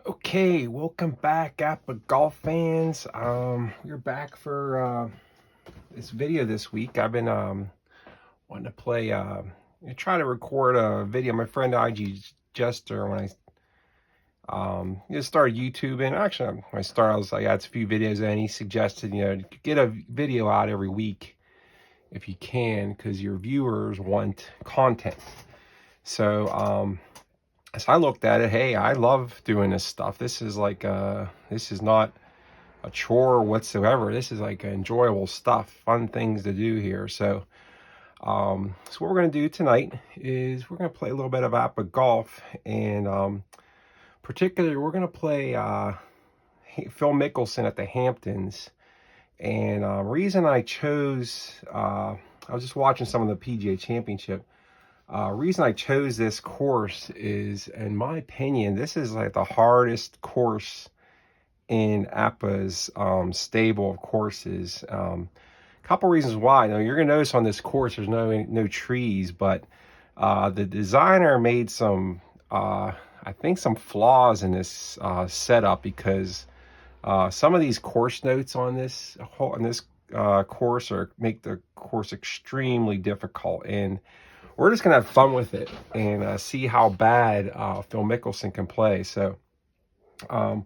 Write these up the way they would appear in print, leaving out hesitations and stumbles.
Okay, welcome back, APBA Golf fans. We're back for this video this week. I've been wanting to play, try to record a video. My friend IG Jester, when I just started YouTubing. Actually, when I was like, I had a few videos, and he suggested, get a video out every week if you can, because your viewers want content. So I looked at it. Hey, I love doing this stuff. This is like this is not a chore whatsoever. This is like enjoyable stuff, fun things to do here. So what we're gonna do tonight is we're gonna play a little bit of APBA Golf, and particularly we're gonna play Phil Mickelson at the Hamptons. And reason I chose, I was just watching some of the PGA Championship. Reason I chose this course is, in my opinion, this is like the hardest course in APBA's stable of courses. Couple reasons why. Now, you're gonna notice on this course there's no trees, but the designer made some, I think, some flaws in this setup, because some of these course notes on this course make the course extremely difficult, and we're just gonna have fun with it and see how bad Phil Mickelson can play. So what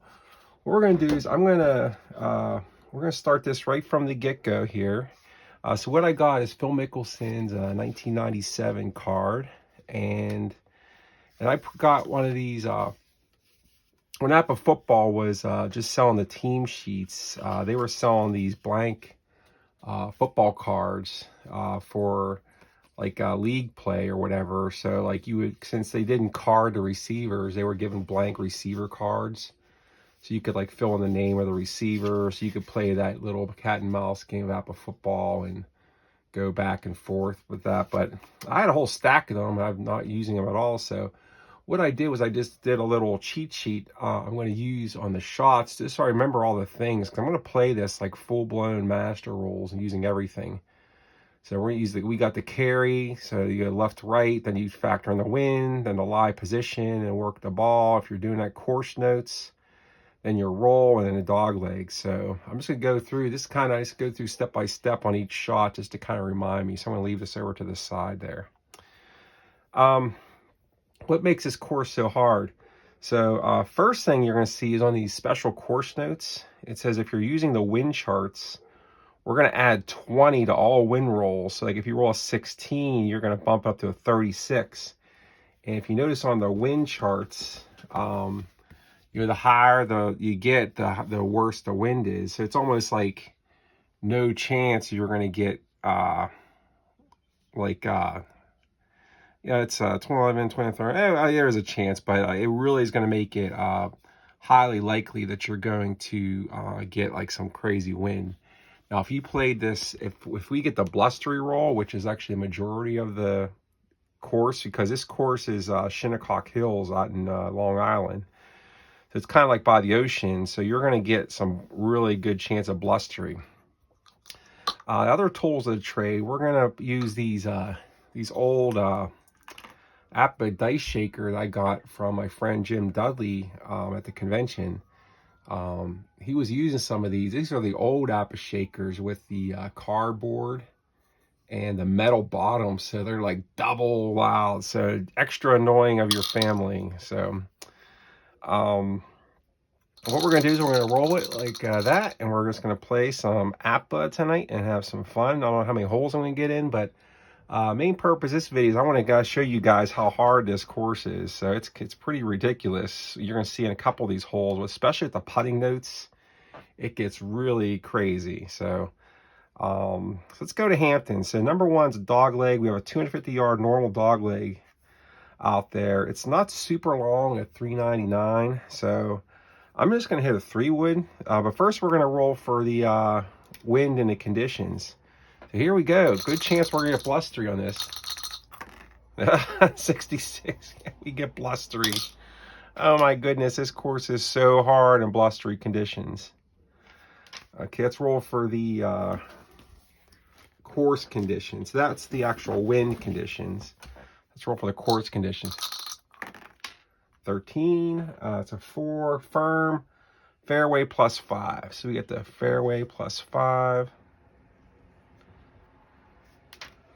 we're gonna do is we're gonna start this right from the get-go here. So what I got is Phil Mickelson's 1997 card, and I got one of these when APBA Football was just selling the team sheets. They were selling these blank football cards for like league play or whatever. So like you would, since they didn't card the receivers, they were given blank receiver cards, so you could like fill in the name of the receiver, so you could play that little cat and mouse game of APBA Football and go back and forth with that. But I had a whole stack of them. I'm not using them at all. So what I did was I just did a little cheat sheet I'm going to use on the shots, just so I remember all the things, because I'm going to play this like full-blown master rules and using everything. So we're using, we got the carry, so you go left to right, then you factor in the wind, then the lie position, and work the ball. If you're doing that course notes, then your roll, and then the dog leg. So I'm just gonna go through this, kind of just go through step by step on each shot, just to kind of remind me. So I'm gonna leave this over to the side there. What makes this course so hard? So first thing you're gonna see is on these special course notes, it says if you're using the wind charts, we're going to add 20 to all wind rolls. So like if you roll a 16, you're going to bump up to a 36. And if you notice on the wind charts, the higher you get, the worse the wind is. So it's almost like no chance you're going to get it's 11, 23. There's a chance, but it really is going to make it highly likely that you're going to get like some crazy wind. Now, if you played this, if we get the blustery roll, which is actually a majority of the course, because this course is Shinnecock Hills out in Long Island. So it's kind of like by the ocean, so you're going to get some really good chance of blustery. The other tools of the trade, we're going to use these old APBA dice shaker that I got from my friend Jim Dudley at the convention. He was using some of these. These are the old APBA shakers with the cardboard and the metal bottom, so they're like double loud, so extra annoying of your family. So what we're gonna do is we're gonna roll it like that, and we're just gonna play some APBA tonight and have some fun. I don't know how many holes I'm gonna get in, but main purpose of this video is I want to show you guys how hard this course is. So it's pretty ridiculous. You're gonna see in a couple of these holes, especially at the putting notes, it gets really crazy. So let's go to Hamptons. So number one's a dog leg. We have a 250-yard normal dog leg out there. It's not super long at $3.99. So I'm just gonna hit a 3-wood. But first we're gonna roll for the wind and the conditions. So here we go. Good chance we're gonna get blustery on this. 66. We get blustery. Oh my goodness, this course is so hard in blustery conditions. Okay, let's roll for the course conditions. That's the actual wind conditions. Let's roll for the course conditions. 13. It's a 4 firm. Fairway plus 5. So we get the fairway plus 5.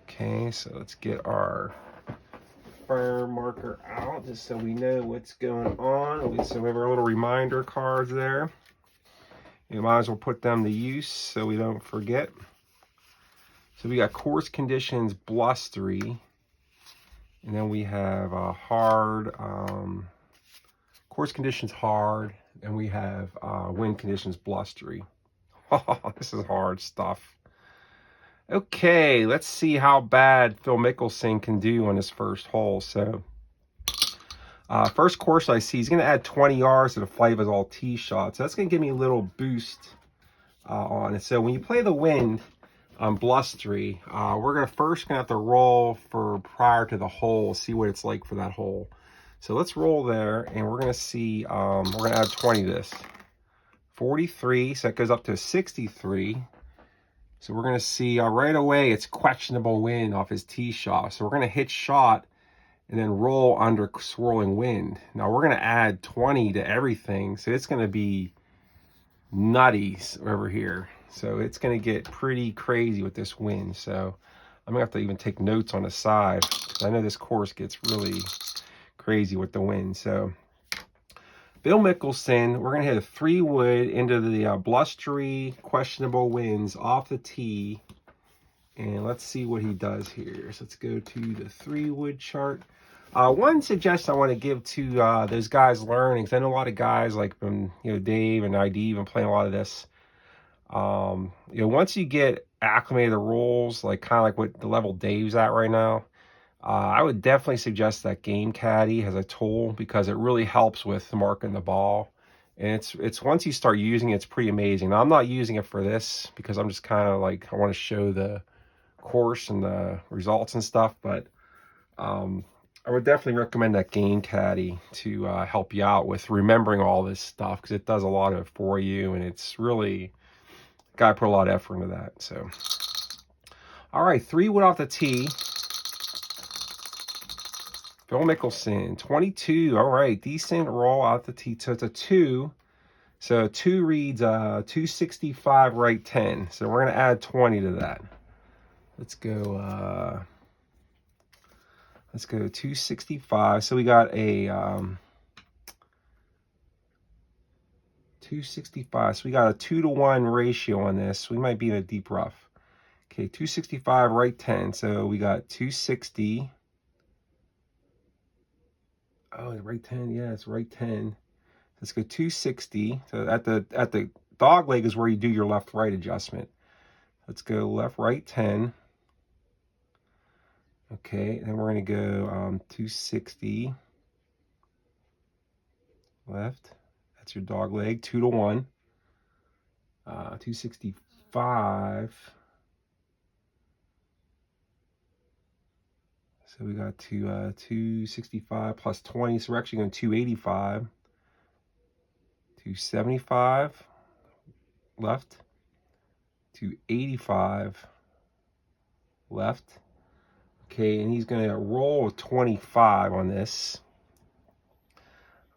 Okay, so let's get our firm marker out just so we know what's going on. So we have our little reminder cards there. You might as well put them to use so we don't forget. So we got course conditions blustery. And then we have hard, course conditions hard. And we have wind conditions blustery. Oh, this is hard stuff. Okay, let's see how bad Phil Mickelson can do on his first hole. So, first course I see, he's going to add 20 yards to the flight of his all tee shot. So that's going to give me a little boost on it. So when you play the wind on blustery, we're going to have to roll for prior to the hole, see what it's like for that hole. So let's roll there, and we're going to see, we're going to add 20 to this. 43, so it goes up to 63. So we're going to see right away it's questionable wind off his tee shot. So we're going to hit shot and then roll under swirling wind. Now we're going to add 20 to everything. So it's going to be nutty over here. So it's going to get pretty crazy with this wind. So I'm going to have to even take notes on the side, because I know this course gets really crazy with the wind. So Phil Mickelson, we're going to hit a 3-wood into the blustery, questionable winds off the tee. And let's see what he does here. So let's go to the 3-wood chart. One suggestion I want to give to those guys learning, because I know a lot of guys like Dave and ID been playing a lot of this. Once you get acclimated to the rules, like kind of like what the level Dave's at right now, I would definitely suggest that Game Caddy as a tool, because it really helps with marking the ball. And it's once you start using it, it's pretty amazing. Now, I'm not using it for this because I'm just kind of like, I want to show the course and the results and stuff. But I would definitely recommend that Game Caddy to help you out with remembering all this stuff, because it does a lot of it for you. And it's really, gotta put a lot of effort into that. So, all right, 3-wood off the tee. Phil Mickelson, 22. All right, decent roll out the tee. So it's a 2. So 2 reads 265 right 10. So we're going to add 20 to that. Let's go 265. So we got a 265. So we got a 2-to-1 ratio on this. We might be in a deep rough. Okay, 265 right 10. So we got 260. Oh, right 10. Yeah, it's right 10. Let's go 260. So at the dog leg is where you do your left-right adjustment. Let's go left, right 10. Okay, then we're going to go 260. Left. That's your dog leg. 2-to-1. 265. So we got to 265 plus 20. So we're actually going 285. 275 left. 285 left. Okay, and he's going to roll with 25 on this.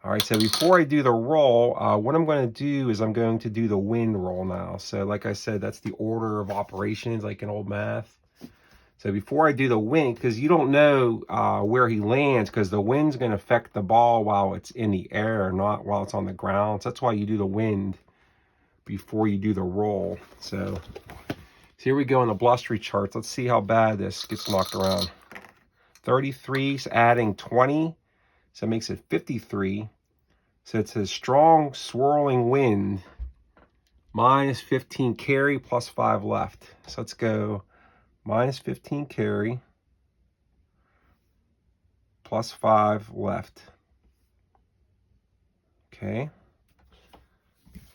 All right, so before I do the roll, what I'm going to do is I'm going to do the wind roll now. So like I said, that's the order of operations, like in old math. So before I do the wind, because you don't know where he lands, because the wind's going to affect the ball while it's in the air, not while it's on the ground. So that's why you do the wind before you do the roll. So here we go in the blustery charts. Let's see how bad this gets knocked around. 33 is adding 20, so it makes it 53. So it's a strong swirling wind, minus 15 carry, plus 5 left. So let's go minus 15 carry, plus 5 left. Okay.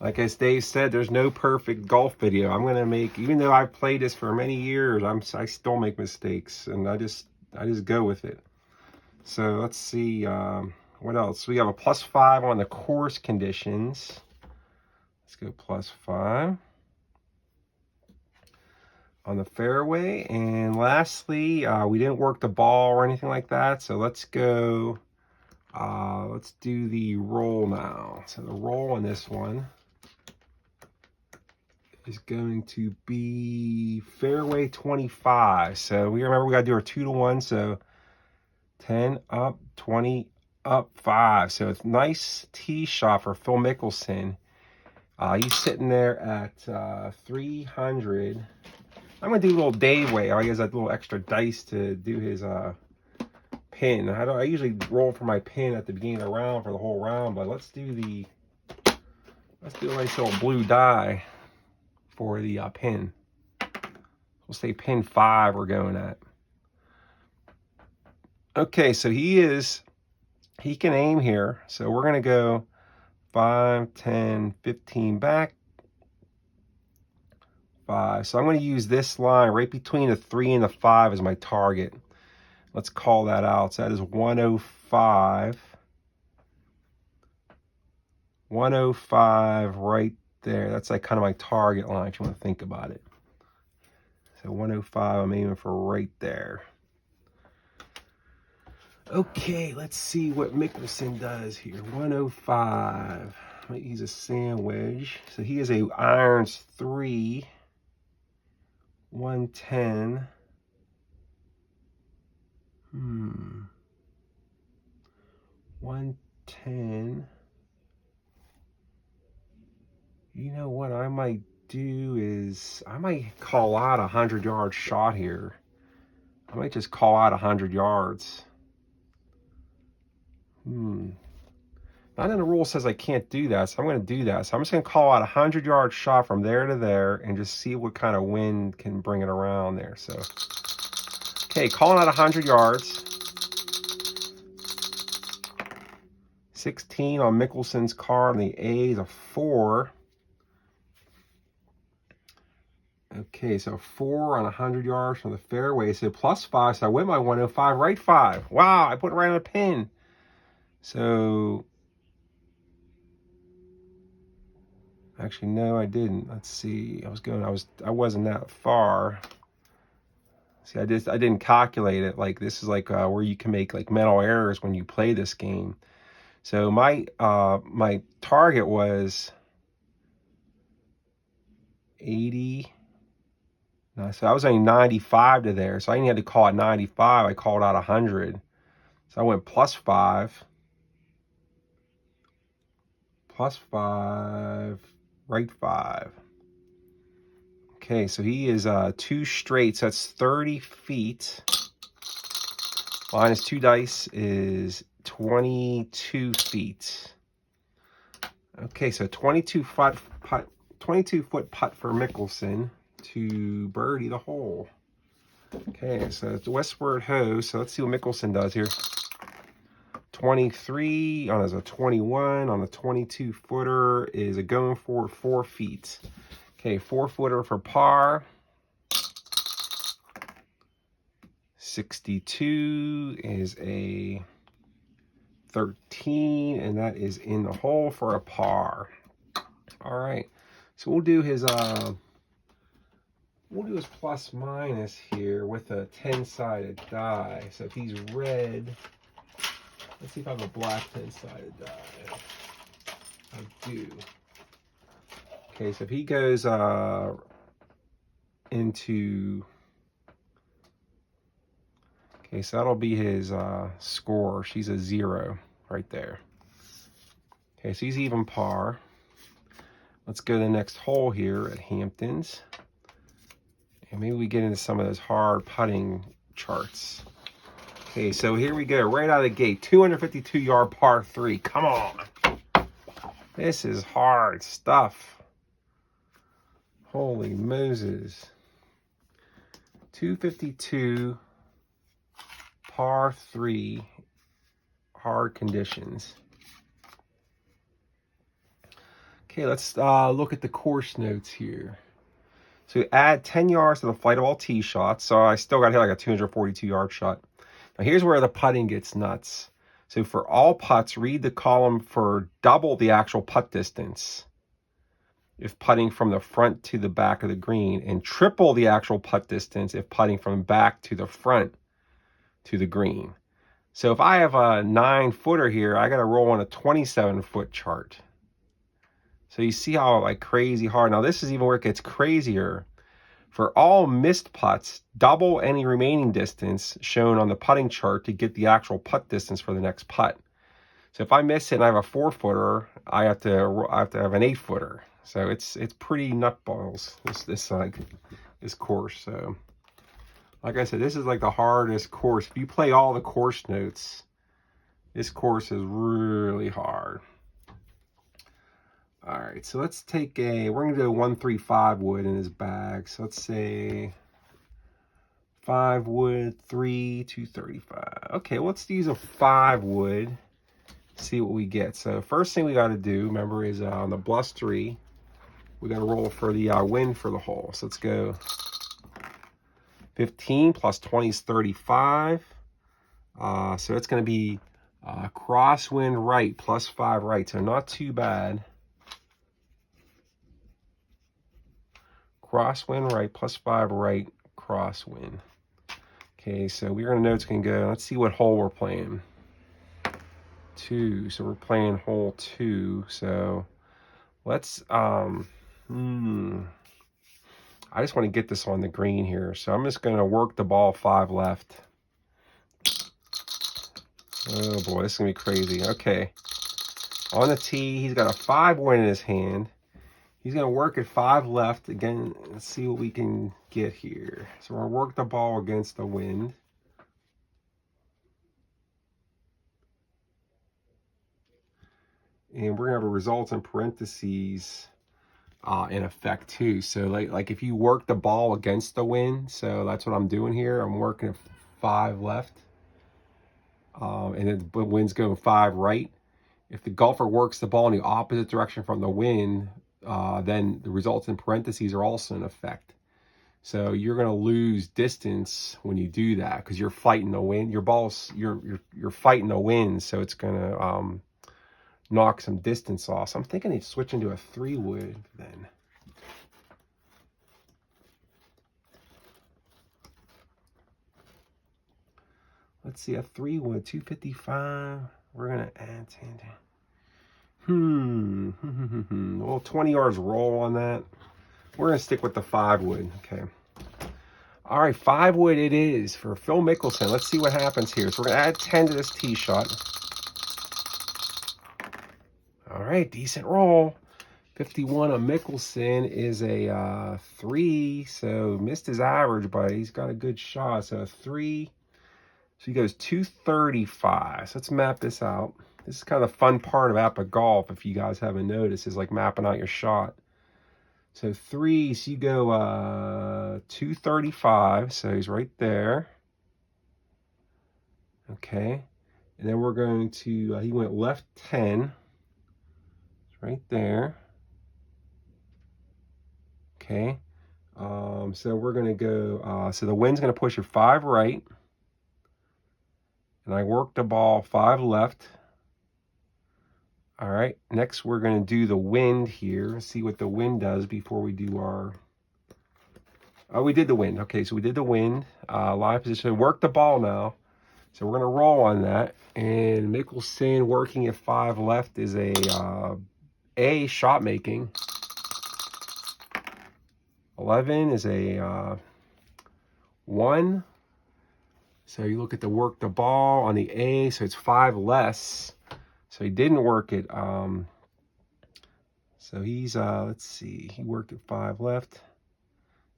Like as Dave said, there's no perfect golf video. I'm gonna make, even though I've played this for many years, I still make mistakes, and I just go with it. So let's see what else. We have a plus 5 on the course conditions. Let's go plus 5 on the fairway. And lastly, we didn't work the ball or anything like that. So let's go Let's do the roll now. So the roll on this one is going to be fairway 25. So we remember we got to do our 2-to-1. So 10 up, 20 up, 5. So it's a nice tee shot for Phil Mickelson. He's sitting there at 300. I'm going to do a little Dave way. I guess that little extra dice to do his pin. I usually roll for my pin at the beginning of the round for the whole round, but let's do a nice little blue die for the pin. We'll say pin 5 we're going at. Okay, so he can aim here. So we're going to go 5, 10, 15 back. 5. So I'm going to use this line right between the 3 and the 5 as my target. Let's call that out. So that is 105. 105 right there. That's like kind of my target line if you want to think about it. So 105, I'm aiming for right there. Okay, let's see what Mickelson does here. 105. I might use a sand wedge. So he is a irons 3. 110. 110. You know what I might do is I might call out a 100-yard shot here. I might just call out 100 yards. Not in the rule says I can't do that, so I'm going to do that. So I'm just going to call out a 100-yard shot from there to there and just see what kind of wind can bring it around there. So, okay, calling out 100 yards. 16 on Mickelson's card, and the A is a 4. Okay, so 4 on 100 yards from the fairway. So +5, so I win my 105, right 5. Wow, I put it right on a pin. So, actually, no, I didn't. Let's see. I wasn't that far. See, I didn't calculate it. Like, this is like where you can make like mental errors when you play this game. So my target was 80. No, so I was only 95 to there. So I only had to call it 95. I called out 100. So I went +5. +5, right 5. Okay, so he is 2 straight, so that's 30 feet. Minus 2 dice is 22 feet. Okay, so 22-foot putt for Mickelson to birdie the hole. Okay, so it's westward ho. So let's see what Mickelson does here. 23 on a 21 on the 22-footer is a going for 4 feet. Okay, 4-footer for par. 62 is a 13, and that is in the hole for a par. All right, so we'll do his plus minus here with a 10-sided die. So if he's red, let's see if I have a black 10-sided die. I do. Okay, so if he goes into... Okay, so that'll be his score. She's a 0 right there. Okay, so he's even par. Let's go to the next hole here at Hamptons. And maybe we get into some of those hard putting charts. Okay, so here we go. Right out of the gate. 252-yard par 3. Come on. This is hard stuff. Holy Moses. 252, par 3, hard conditions. Okay, let's look at the course notes here. So add 10 yards to the flight of all tee shots. So I still got to hit like a 242-yard shot. Now here's where the putting gets nuts. So for all putts, read the column for double the actual putt distance if putting from the front to the back of the green, and triple the actual putt distance if putting from back to the front to the green. So if I have a 9-footer here, I got to roll on a 27-foot chart. So you see how like crazy hard. Now this is even where it gets crazier. For all missed putts, double any remaining distance shown on the putting chart to get the actual putt distance for the next putt. So if I miss it and I have a 4-footer, I have to have an 8-footer. So it's pretty nutballs, this course. So like I said, this is like the hardest course. If you play all the course notes, this course is really hard. All right, so let's take we're going to do a 135 wood in his bag. So let's say 5 wood, 3, 235. Okay, well, let's use a 5 wood, see what we get. So first thing we got to do, remember, is on the blustery, we got to roll for the wind for the hole. So let's go 15 plus 20 is 35. So it's going to be crosswind right plus 5 right. So not too bad. Crosswind right plus 5 right, crosswind. Okay, so we're going to know it's going to go. Let's see what hole we're playing. 2. So we're playing hole 2. So let's I just want to get this on the green here. So I'm just going to work the ball 5 left. Oh boy, this is going to be crazy. Okay. On the tee, he's got a 5 wood in his hand. He's going to work at 5 left. Again, let's see what we can get here. So we're going to work the ball against the wind. And we're going to have a result in parentheses in effect too. So like if you work the ball against the wind, so that's what I'm doing here. I'm working at 5 left. And then the wind's going 5 right. If the golfer works the ball in the opposite direction from the wind, then the results in parentheses are also in effect. So you're going to lose distance when you do that because you're fighting the wind. Your ball's you're fighting the wind, so it's going to knock some distance off. So I'm thinking of switching to a 3 wood then. Let's see, a 3 wood, 255. We're going to add 10. Well, 20 yards roll on that. We're going to stick with the 5 wood. Okay. All right, 5 wood it is for Phil Mickelson. Let's see what happens here. So we're going to add 10 to this tee shot. All right, decent roll. 51 on Mickelson is a 3, so missed his average, but he's got a good shot. So a 3. So he goes 235. So let's map this out. This is kind of the fun part of APBA Golf, if you guys haven't noticed, is like mapping out your shot. So 3, so you go 235, so he's right there. Okay. And then we're going to, he went left 10. It's right there. Okay. So we're going to go, so the wind's going to push you 5 right. And I worked the ball 5 left. All right, next we're going to do the wind here. See what the wind does before we do our... Oh, we did the wind. Okay, so we did the wind. Live position. Work the ball now. So we're going to roll on that. And Mickelson working at 5 left is a shot making. 11 is a 1. So you look at the work the ball on the A, so it's 5 less. So he didn't work it. So he's, let's see, he worked at 5 left.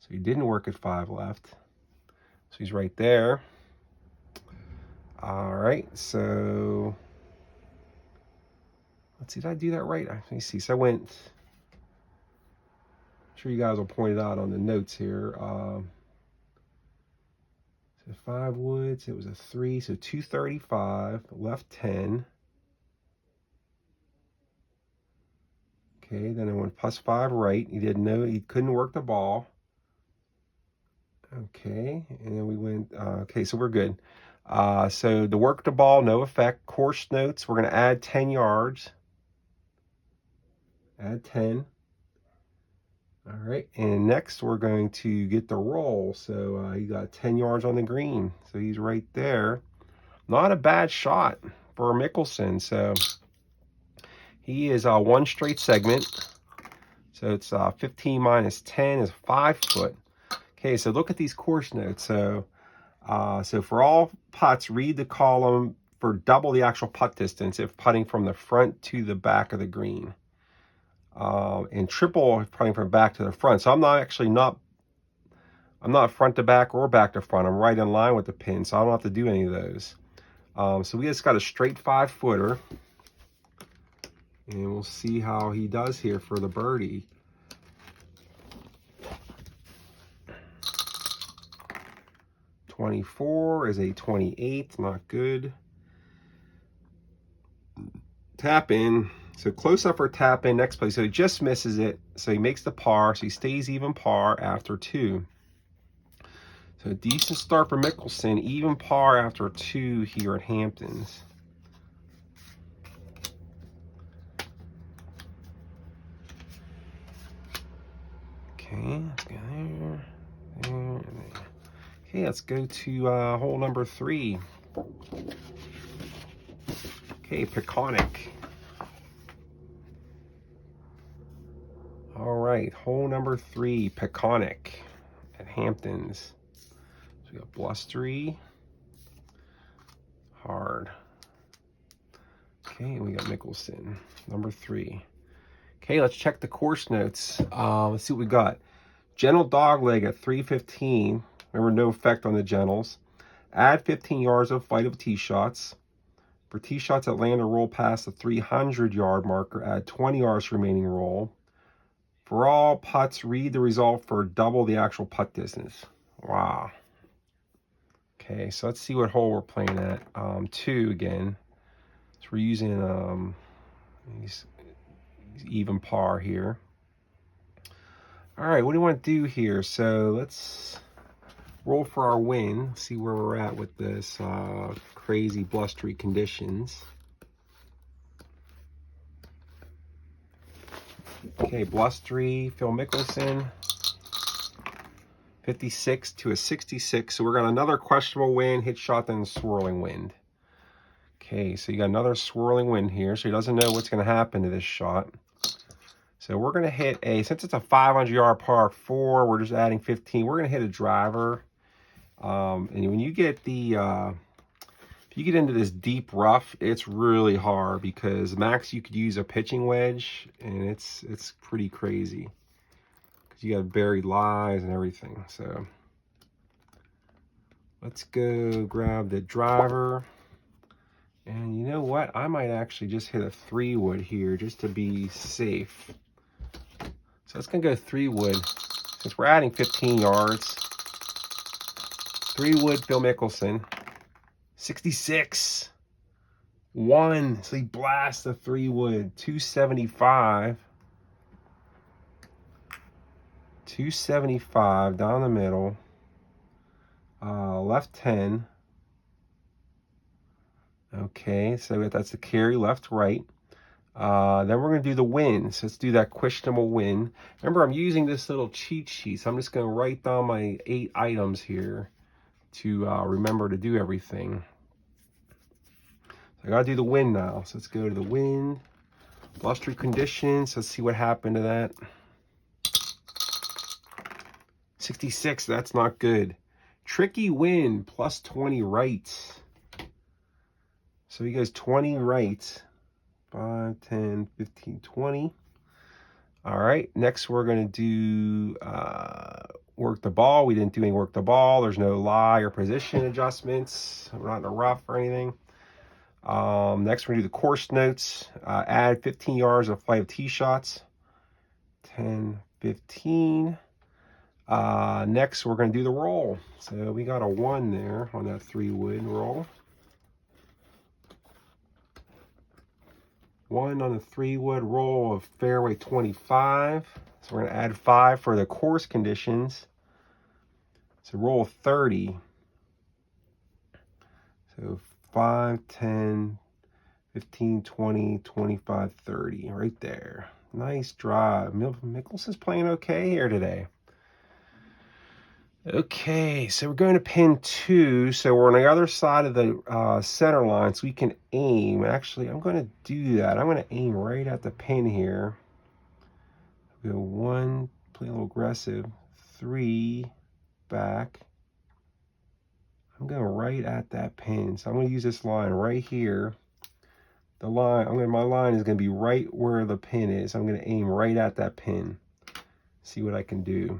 So he didn't work at 5 left. So he's right there. All right, so let's see, did I do that right? Let me see. So I went, I'm sure you guys will point it out on the notes here. So 5 woods, it was a 3, so 235, left 10. Okay, then I went plus 5 right. He didn't know, he couldn't work the ball. Okay, and then we went, okay, so we're good. So the work the ball, no effect. Course notes, we're going to add 10 yards. Add 10. All right, and next we're going to get the roll. So he got 10 yards on the green. So he's right there. not a bad shot for Mickelson. So he is one straight segment. So it's 15 minus 10 is 5 foot. Okay, so look at these course notes. So for all putts, read the column for double the actual putt distance if putting from the front to the back of the green. And triple if putting from back to the front. So I'm not front to back or back to front. I'm right in line with the pin, so I don't have to do any of those. So we just got a straight 5-footer. And we'll see how he does here for the birdie. .24 is a 28, not good. Tap in. So close up for tap in, next play. So he just misses it. So he makes the par. So he stays even par after 2. So a decent start for Mickelson. Even par after 2 here at Hamptons. Okay, let's go there. There, and there. Okay, let's go to hole number 3. Okay, Peconic. All right, hole number 3, Peconic at Hamptons. So we got blustery, hard. Okay, and we got Mickelson, number 3. Okay, let's check the course notes. Let's see what we got. Gentle dogleg at 315. Remember, no effect on the gentles. Add 15 yards of flight of tee shots. For tee shots that land or roll past the 300-yard marker, add 20 yards remaining roll. For all putts, read the result for double the actual putt distance. Wow. Okay, so let's see what hole we're playing at. 2 again. So we're using these even par here. All right, what do you want to do here? So let's roll for our win. See where we're at with this crazy blustery conditions. Okay, blustery, Phil Mickelson, 56 to a 66. So we're got another questionable wind, hit shot, then swirling wind. Okay, so you got another swirling wind here. So he doesn't know what's going to happen to this shot. So we're going to hit since it's a 500-yard par 4, we're just adding 15. We're going to hit a driver. And when you get if you get into this deep rough, it's really hard because max you could use a pitching wedge, and it's pretty crazy because you got buried lies and everything. So let's go grab the driver. And you know what? I might actually just hit a 3-wood here just to be safe. So it's going to go 3-wood since we're adding 15 yards. 3-wood Phil Mickelson. 66. 1. So he blasts the 3-wood. 275. 275 down the middle. Left 10. Okay, so that's the carry left, right. Then we're going to do the win. So let's do that questionable win. Remember, I'm using this little cheat sheet. So I'm just going to write down my 8 items here to remember to do everything. So I got to do the win now. So let's go to the wind. Blustery conditions. Let's see what happened to that. 66. That's not good. Tricky wind. Plus 20 right. So he goes 20 right. 5, 10, 15, 20. All right, next we're going to do work the ball. We didn't do any work the ball. There's no lie or position adjustments. We're not in a rough or anything. Next we're going to do the course notes. Add 15 yards of flight of tee shots. 10, 15. Next we're going to do the roll. So we got a 1 there on that 3-wood roll. 1 on the 3-wood roll of fairway 25. So we're going to add 5 for the course conditions. So roll 30. So 5, 10, 15, 20, 25, 30. Right there. Nice drive. Mickelson's playing okay here today. Okay, so we're going to pin 2. So we're on the other side of the center line, so we can aim. Actually, I'm going to do that. I'm going to aim right at the pin here. Go 1, play a little aggressive. 3, back. I'm going right at that pin. So I'm going to use this line right here. The line, my line is going to be right where the pin is. I'm going to aim right at that pin. See what I can do.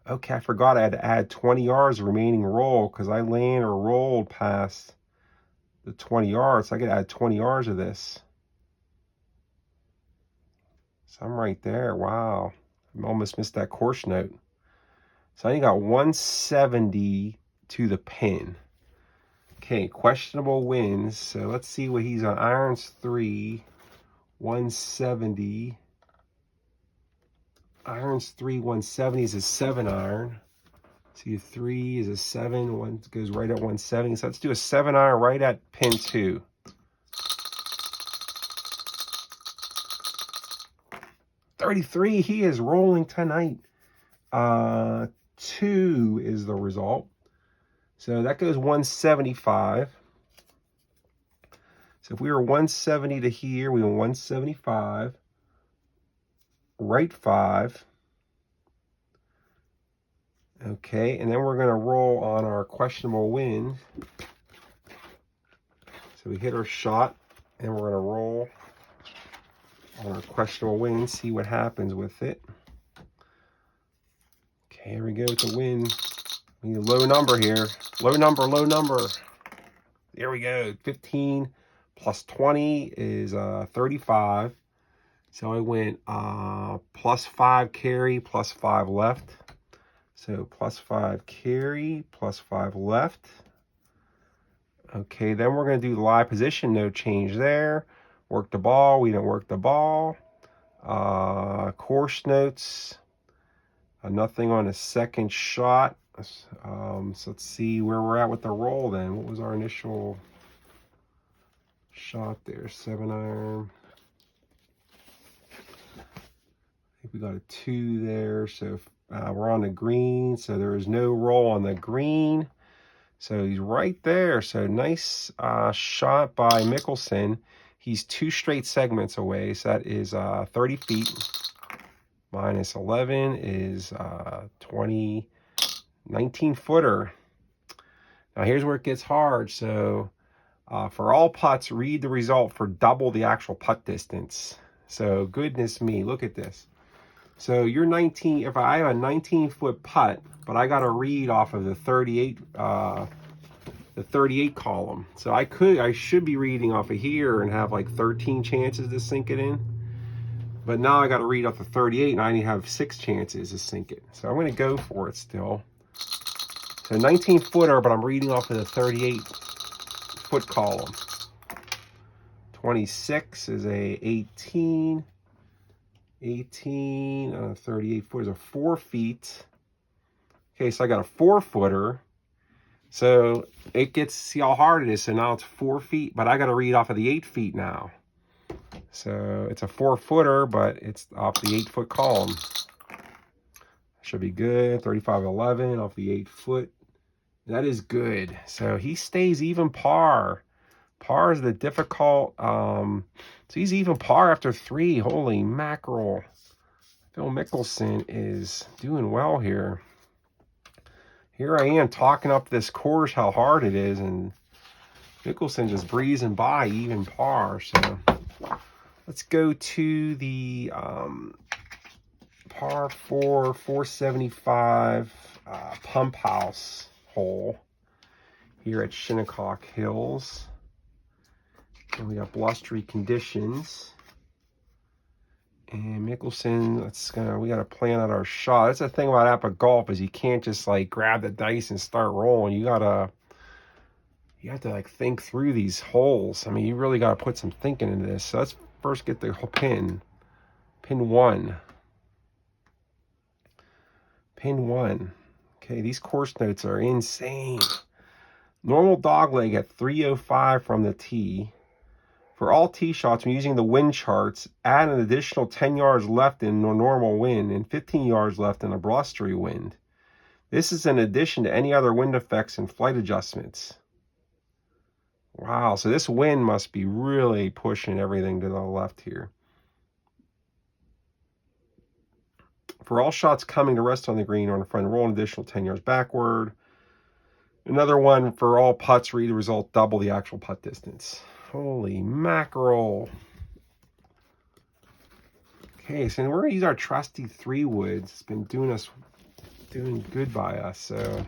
Okay, I forgot I had to add 20 yards remaining roll because I landed or rolled past the 20 yards. So I could add 20 yards of this. So I'm right there. Wow. I almost missed that course note. So I only got 170 to the pin. Okay, questionable wins. So let's see what he's on. Irons 3, 170. Irons 3, 170 is a 7 iron. See, 3 is a 7. 1 goes right at 170. So let's do a 7 iron right at pin 2. .33. He is rolling tonight. 2 is the result. So that goes 175. So if we were 170 to here, we went 175. Right 5. Okay, and then we're going to roll on our questionable win. So we hit our shot, and we're going to roll on our questionable win, see what happens with it. Okay, here we go with the win. We need a low number here. Low number. There we go. 15 plus 20 is 35. So I went plus 5 carry, plus 5 left. So plus 5 carry, plus 5 left. Okay, then we're going to do the live position. No change there. Work the ball. We didn't work the ball. Course notes. Nothing on a second shot. So let's see where we're at with the roll then. What was our initial shot there? 7 iron. I think we got a 2 there. So we're on the green. So there is no roll on the green. So he's right there. So nice shot by Mickelson. He's 2 straight segments away. So that is 30 feet. Minus 11 is 20, 19 footer. Now here's where it gets hard. So for all putts, read the result for double the actual putt distance. So goodness me, look at this. So you're 19, if I have a 19-foot putt, but I got to read off of the 38 column. So I should be reading off of here and have like 13 chances to sink it in. But now I got to read off the 38 and I only have 6 chances to sink it. So I'm going to go for it still. So 19 footer, but I'm reading off of the 38 foot column. 26 is a 18. 18, 38 foot is a 4 feet. Okay, so I got a 4 footer. So it gets, see how hard it is. So now it's 4 feet, but I got to read off of the 8 feet now. So it's a 4 footer, but it's off the 8 foot column. Should be good. 35.11 off the 8 foot. That is good. So he stays even par. Par is the difficult. So he's even par after 3. Holy mackerel. Phil Mickelson is doing well here. Here I am talking up this course, how hard it is, and Mickelson just breezing by even par. So let's go to the par 4, 475 pump house hole here at Shinnecock Hills. And we got blustery conditions. And Mickelson, we got to plan out our shot. That's the thing about APBA Golf is you can't just like grab the dice and start rolling. You have to like think through these holes. I mean, you really got to put some thinking into this. So let's first get the pin. Pin 1. Pin 1. Okay, these course notes are insane. Normal dogleg at 305 from the tee. For all tee shots, I'm using the wind charts. Add an additional 10 yards left in a normal wind and 15 yards left in a blustery wind. This is in addition to any other wind effects and flight adjustments. Wow, so this wind must be really pushing everything to the left here. For all shots coming to rest on the green or on the front, roll an additional 10 yards backward. Another one for all putts, read the result, double the actual putt distance. Holy mackerel. Okay, so we're going to use our trusty 3-wood. It's been doing good by us. So,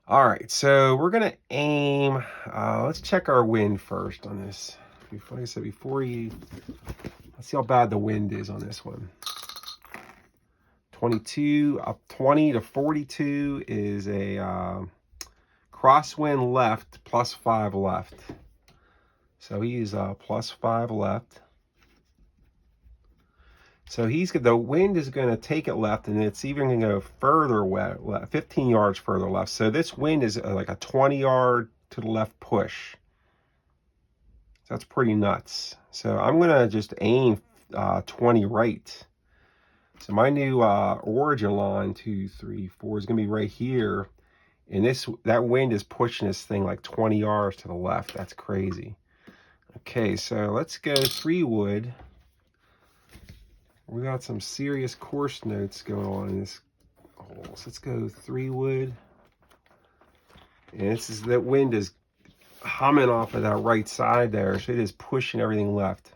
all right, so we're going to aim. Let's check our wind first on this. Like I said, let's see how bad the wind is on this one. 22, up 20 to 42 is a crosswind left, +5 left. So he's +5 left. So the wind is going to take it left, and it's even going to go further left, 15 yards further left. So this wind is like a 20-yard to the left push. So that's pretty nuts. So I'm going to just aim 20 right. So my new origin line, 2, 3, 4, is going to be right here. And that wind is pushing this thing like 20 yards to the left. That's crazy. Okay, so let's go 3-wood. We got some serious course notes going on in this hole. So let's go 3-wood. And that wind is humming off of that right side there. So it is pushing everything left.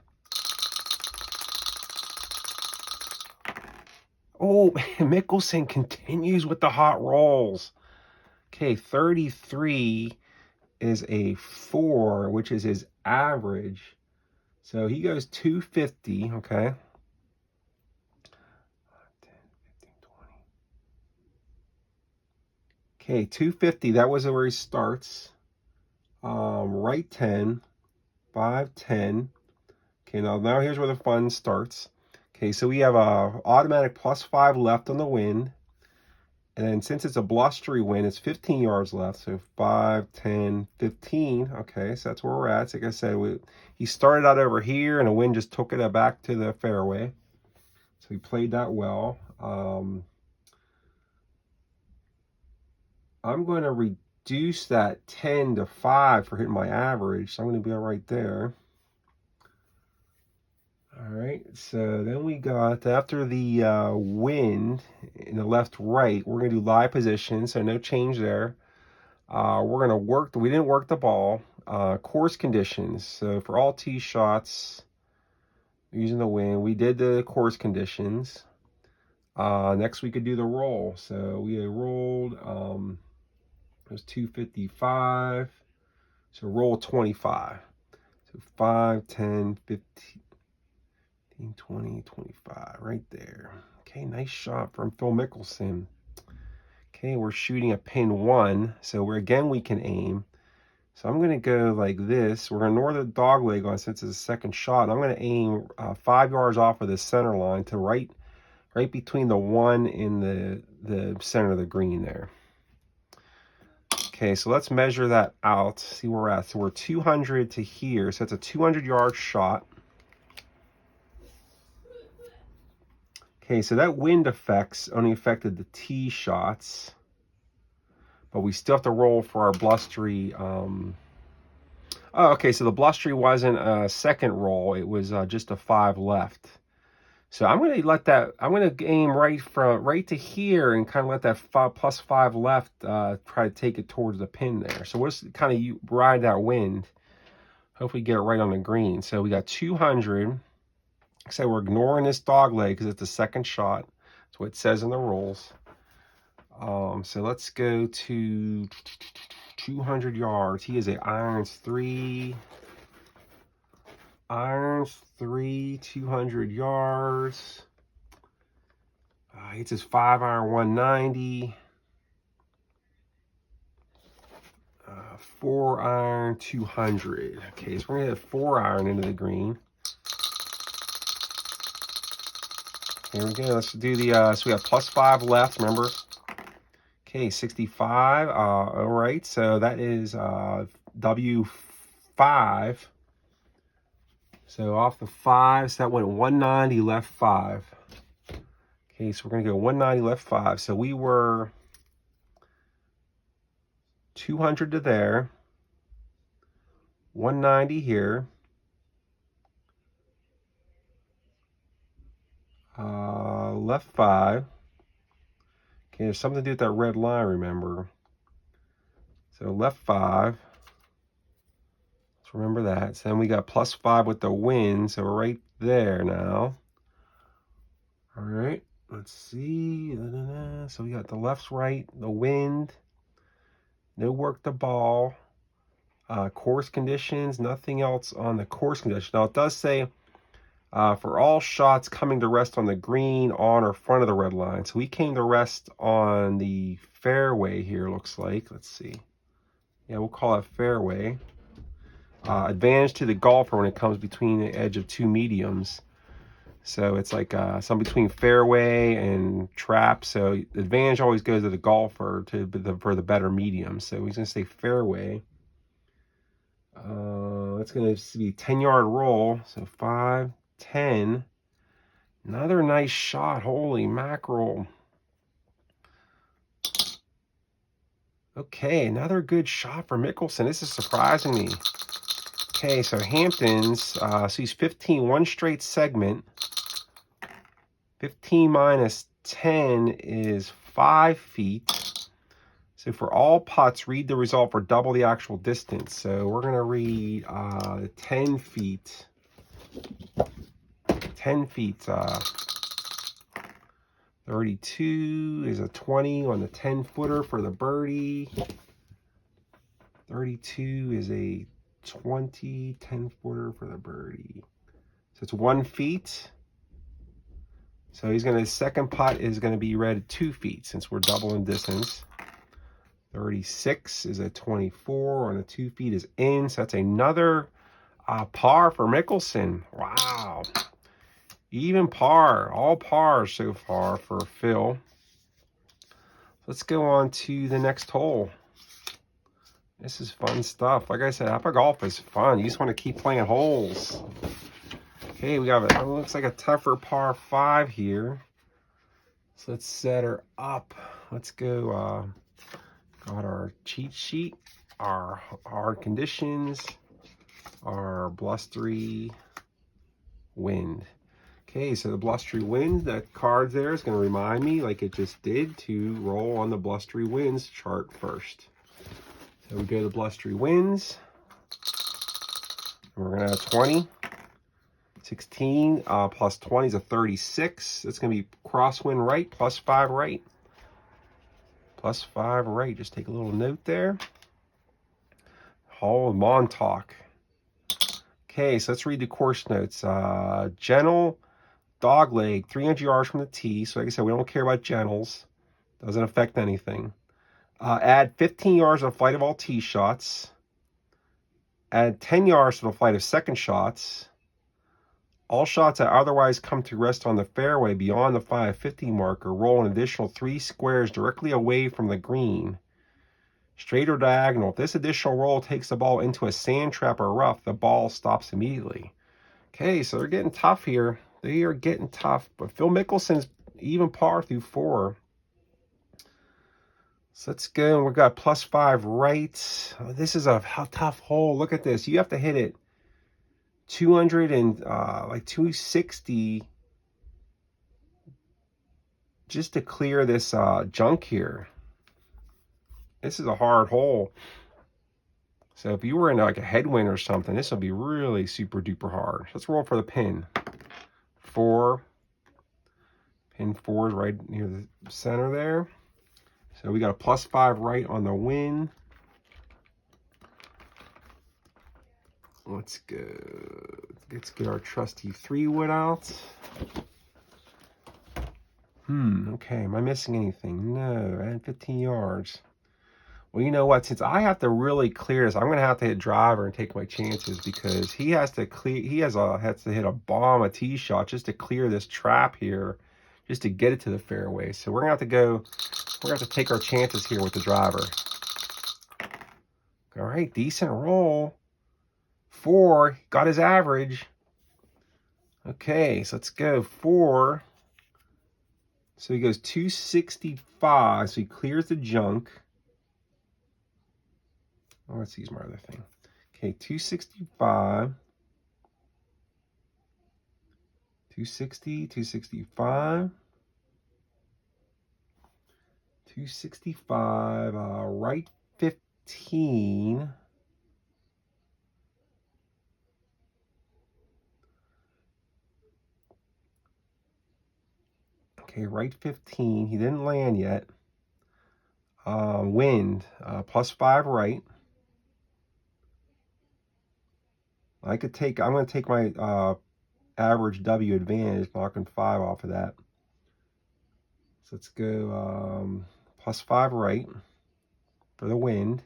Oh, Mickelson continues with the hot rolls. Okay, 33 is a 4, which is his average. So he goes 250, okay. 10, 15, 20. Okay, 250, that was where he starts. Right 10, 5, 10. Okay, now here's where the fun starts. Okay, so we have a automatic +5 left on the wind. And then since it's a blustery wind, it's 15 yards left. So 5, 10, 15. Okay, so that's where we're at. So like I said, he started out over here, and the wind just took it back to the fairway. So he played that well. I'm going to reduce that 10 to 5 for hitting my average. So I'm going to be right there. All right, so then we got, after the wind in the left-right, we're going to do live position, so no change there. We're going to work, we didn't work the ball. Course conditions, so for all tee shots, using the wind, we did the course conditions. Next we could do the roll. So we rolled, it was 255, so roll 25. So 5, 10, 15. 20, 25, right there. Okay, nice shot from Phil Mickelson. Okay, we're shooting a pin 1, so we can aim. So I'm going to go like this. We're going to ignore the dog leg on since it's a second shot. I'm going to aim 5 yards off of the center line to right between the 1 and the center of the green there. Okay, so let's measure that out, see where we're at. So we're 200 to here, so it's a 200-yard shot. Okay, so that wind effects only affected the tee shots, but we still have to roll for our blustery. Oh, okay, so the blustery wasn't a second roll; it was just a 5 left. So I'm going to let that. I'm going to aim right to here and kind of let that +5 left try to take it towards the pin there. So we'll just kind of ride that wind. Hopefully, get it right on the green. So we got 200. So we're ignoring this dog leg because it's the second shot. That's what it says in the rules. So let's go to 200 yards. He is a irons 3. Irons 3, 200 yards. It's his 5-iron 190. 4-iron 200. Okay, so we're going to hit 4-iron into the green. Here we go. Let's do the, so we have +5 left, remember? Okay, 65. All right, so that is W5 5. So off the 5, so that went 190 left 5. Okay, so we're going to go 190 left 5. So we were 200 to there, 190 here, left 5. Okay, there's something to do with that red line, remember. So left 5. Let's remember that. So then we got plus 5 with the wind, so we're right there now. All right, let's see. So we got the left's right, the wind, no work the ball, course conditions, nothing else on the course condition. Now it does say for all shots coming to rest on the green, on or front of the red line. So we came to rest on the fairway here, looks like. Let's see. Yeah, we'll call it fairway. Advantage to the golfer when it comes between the edge of two mediums. So it's like some between fairway and trap. So the advantage always goes to the golfer for the better medium. So he's going to say fairway. That's going to be 10-yard roll. So 5, 10. Another nice shot. Holy mackerel. Okay, another good shot for Mickelson. This is surprising me. Okay, so Hamptons, so he's 15, one straight segment. 15 minus 10 is 5 feet. So for all putts, read the result for double the actual distance. So we're going to read 10 feet. 10 feet. 32 is a 20 on the 10-footer for the birdie. 32 is a 20, 10-footer for the birdie. So it's 1 feet. So he's going to, second putt is going to be read at 2 feet since we're doubling distance. 36 is a 24 on the 2 feet is in. So that's another par for Mickelson. Wow. Even par, all pars so far for Phil. Let's go on to the next hole. This is fun stuff. Like I said, APBA Golf is fun. You just want to keep playing holes. Okay, we got it looks like a tougher par 5 here. So let's set her up. Let's go. Got our cheat sheet, our hard conditions, our blustery wind. Okay, so the blustery wind, that card there is going to remind me, like it just did, to roll on the blustery winds chart first. So we go to the blustery winds. We're going to have 20. 16 plus 20 is a 36. That's going to be crosswind right, plus 5 right. Plus 5 right. Just take a little note there. Oh, Montauk. Okay, so let's read the course notes. Gentle dogleg, 300 yards from the tee. So like I said, we don't care about gentles. Doesn't affect anything. Add 15 yards of flight of all tee shots. Add 10 yards to the flight of second shots. All shots that otherwise come to rest on the fairway beyond the 550 marker roll an additional 3 squares directly away from the green, straight or diagonal. If this additional roll takes the ball into a sand trap or rough, the ball stops immediately. Okay, so they're getting tough here. They are getting tough. But Phil Mickelson's even par through 4. So let's go. And we've got plus 5 right. Oh, this is a tough hole. Look at this. You have to hit it 200 and like 260 just to clear this junk here. This is a hard hole. So if you were in like a headwind or something, this will be really super duper hard. Let's roll for the pin. 4. Pin 4 is right near the center there. So we got a plus 5 right on the wind. Let's go. Let's get our trusty 3-wood out. Okay, am I missing anything? No, I had 15 yards. Well, you know what? Since I have to really clear this, I'm going to have to hit driver and take my chances because he has to clear. He has to hit a bomb, a tee shot, just to clear this trap here, just to get it to the fairway. So we're going to have to go. We're going to have to take our chances here with the driver. All right, decent roll. 4, got his average. Okay, so let's go 4. So he goes 265, so he clears the junk. Oh, let's use my other thing. Okay, 265. 260, 265. 265, right 15. Okay, right 15. He didn't land yet. Wind, +5 right. I'm going to take my average W advantage, knocking 5 off of that. So let's go +5 right for the wind.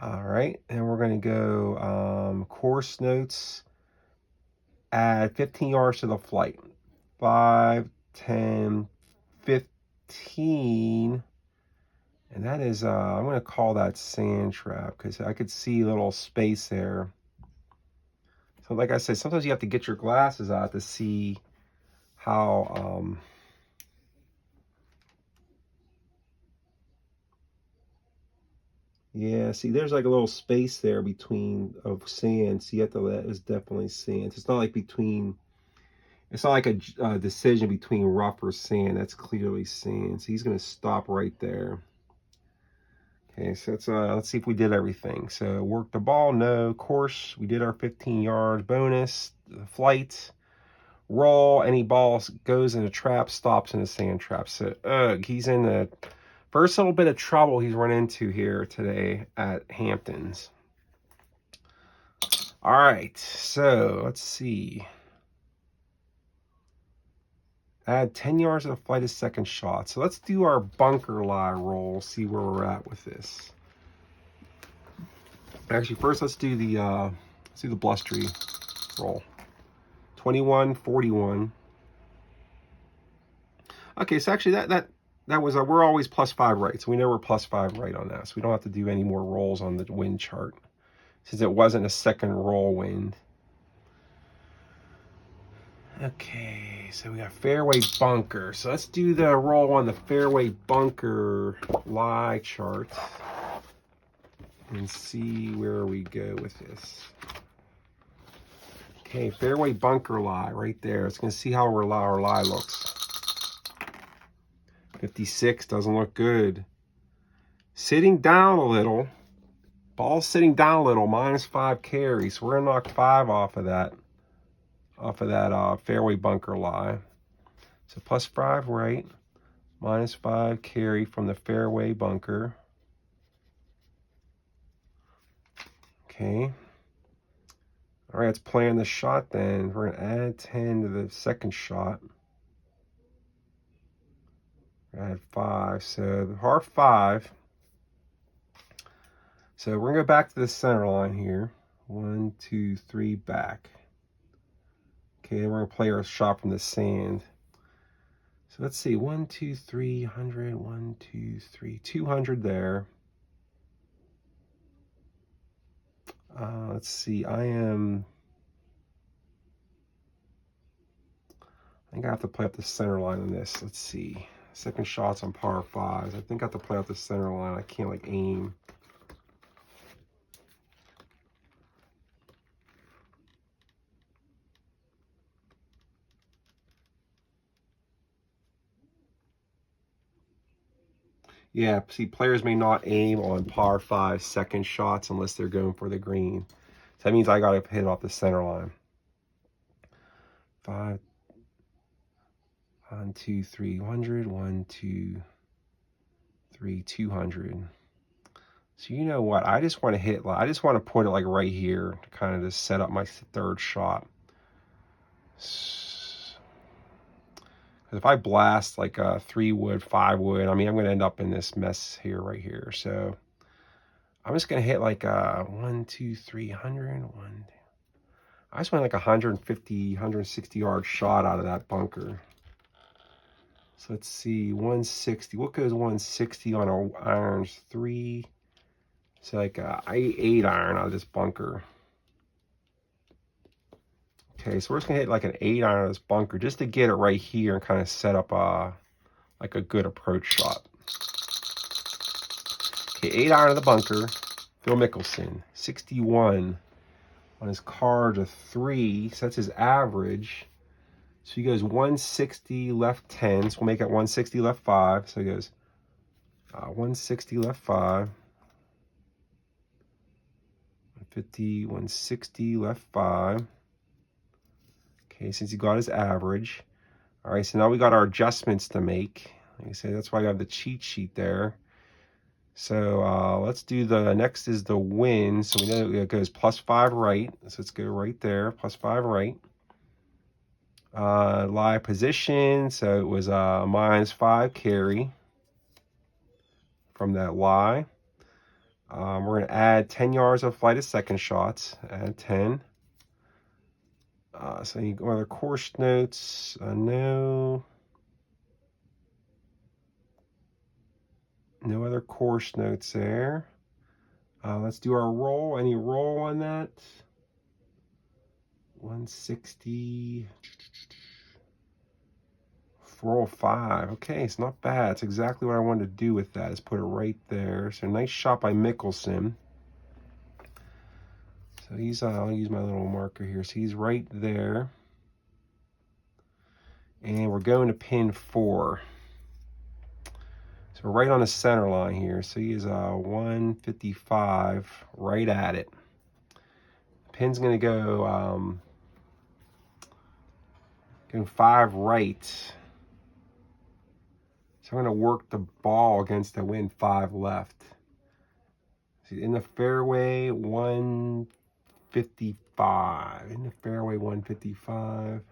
All right, and we're going to go course notes, add 15 yards to the flight. 5, 10, 15. And that is, I'm going to call that sand trap because I could see a little space there. So like I said, sometimes you have to get your glasses out to see how, yeah, see, there's like a little space there between of sand. So you have to, that is definitely sand. It's not like between, it's not like a decision between rough or sand. That's clearly sand. So he's going to stop right there. Okay, so let's see if we did everything. So work the ball, no. Course, we did our 15 yards. Bonus, the flight, roll. Any ball goes in a trap, stops in a sand trap. So he's in the first little bit of trouble he's run into here today at Hamptons. All right, so let's see. Add 10 yards of the flight of second shot. So let's do our bunker lie roll, see where we're at with this. Actually, first let's do the blustery roll. 21, 41. Okay, so actually that was we're always +5 right, so we know we're +5 right on that. So we don't have to do any more rolls on the wind chart since it wasn't a second roll wind. Okay, so we got fairway bunker. So let's do the roll on the fairway bunker lie chart and see where we go with this. Okay, fairway bunker lie right there. It's going to see how our lie looks. 56 doesn't look good. Sitting down a little. Ball sitting down a little, -5 carry. So we're going to knock 5 off of that fairway bunker lie. So +5 right, -5 carry from the fairway bunker. Okay. All right, let's plan the shot then. We're going to add 10 to the second shot. Add 5. So par 5. So we're going to go back to the center line here. 1, 2, 3, back. Okay, then we're going to play our shot from the sand. So let's see, 1, 2, 3, 100, 1, 2, 3, 200 there. Let's see, I think I have to play up the center line on this. Let's see, second shot's on par 5s. I think I have to play up the center line. I can't like aim. Yeah, see, players may not aim on par 5 second shots unless they're going for the green. So that means I got to hit off the center line. 5, 1, 2, 3, 100, 1, 2, 3, 200. So you know what? I just want to hit, I just want to put it like right here to kind of just set up my third shot. If I blast like a 3 wood, 5 wood, I mean, I'm going to end up in this mess here, right here. So I'm just going to hit like a 1, 2, 3, 100, 1. I just want like 150, 160 yard shot out of that bunker. So let's see, 160. What goes 160 on our irons? 3, So like a 8-iron out of this bunker. Okay, so we're just gonna hit like an 8-iron out of this bunker just to get it right here and kind of set up like a good approach shot. Okay, 8-iron of the bunker. Phil Mickelson, 61 on his card, a 3. So that's his average. So he goes 160 left 10. So we'll make it 160 left 5. So he goes 160 left 5. 150, 160 left 5. Okay, since he got his average. All right, so now we got our adjustments to make. Like I said, that's why I have the cheat sheet there. So let's do the next is the wind. So we know it goes +5 right. So let's go right there, +5 right. Live position. So it was -5 carry from that lie. We're going to add 10 yards of flight of second shots. Add 10. So you go other course notes. No other course notes there. Let's do our roll. Any roll on that? 160. Roll 5. Okay, it's not bad. It's exactly what I wanted to do with that, is put it right there. So nice shot by Mickelson. So he's, I'll use my little marker here. So he's right there. And we're going to pin 4. So we're right on the center line here. So he is 155, right at it. Pin's going to go 5 right. So I'm going to work the ball against the wind 5 left. So in the fairway, 155. In the fairway, 155.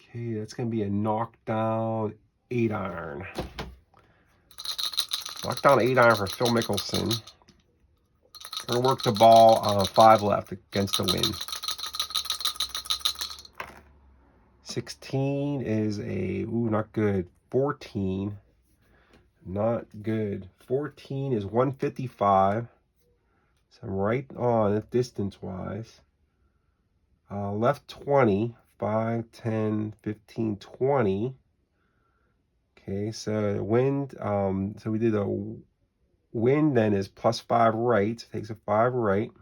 Okay, that's going to be a knockdown 8-iron. Knockdown 8-iron for Phil Mickelson. We're going to work the ball 5 left against the wind. 16 is a, not good. 14, not good. 14 is 155. So I'm right on it distance-wise. Left 20, 5, 10, 15, 20. Okay, so the wind, so we did a wind then is +5 right. So it takes a 5 right.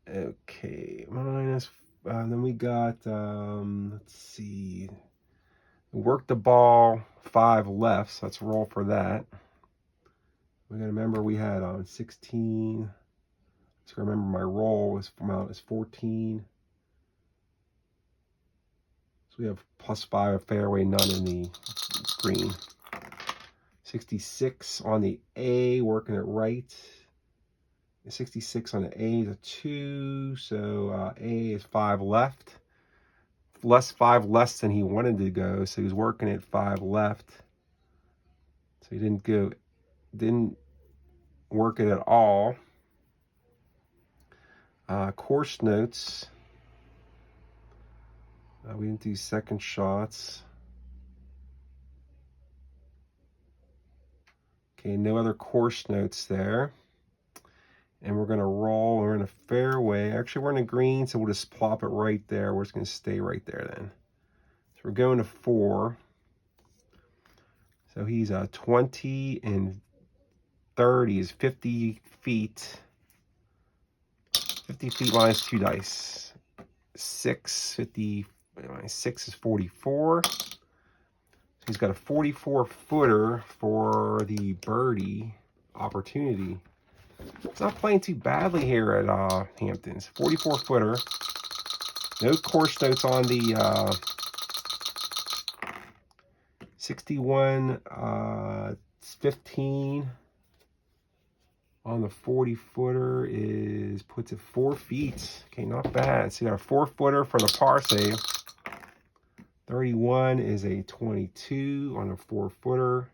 Okay, minus, then we got, let's see, we worked the ball 5 left, so let's roll for that. We gotta remember we had 16, so remember my roll was from out is 14. So we have +5 fairway, none in the green. 66 on the A, working it right. 66 on the A is a 2, so A is 5 left. 5 less than he wanted to go, so he was working at 5 left. So he didn't work it at all. Course notes. We didn't do second shots. Okay, no other course notes there. And we're going to roll. We're in a fairway. Actually, we're in a green, so we'll just plop it right there. We're just going to stay right there then. So we're going to 4. So he's 20 and 30 is 50 feet. 50 feet minus 2 dice. 50 minus 6 is 44. So he's got a 44-footer for the birdie opportunity. It's not playing too badly here at Hamptons. 44-footer. No course notes on the 61, 15 on the 40-footer is puts it 4 feet. Okay, not bad. So you got a 4-footer for the par save. 31 is a 22 on a 4-footer.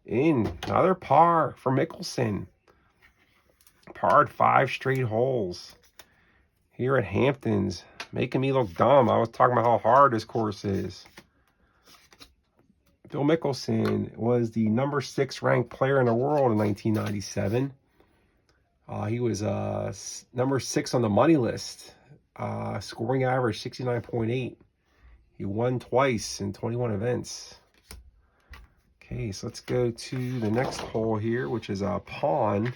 In another par for Mickelson. Parred 5 straight holes here at Hamptons, making me look dumb. I was talking about how hard this course is. Phil Mickelson was the number 6 ranked player in the world in 1997. He was number 6 on the money list. Scoring average 69.8. He won twice in 21 events. Okay, so let's go to the next hole here, which is a pond.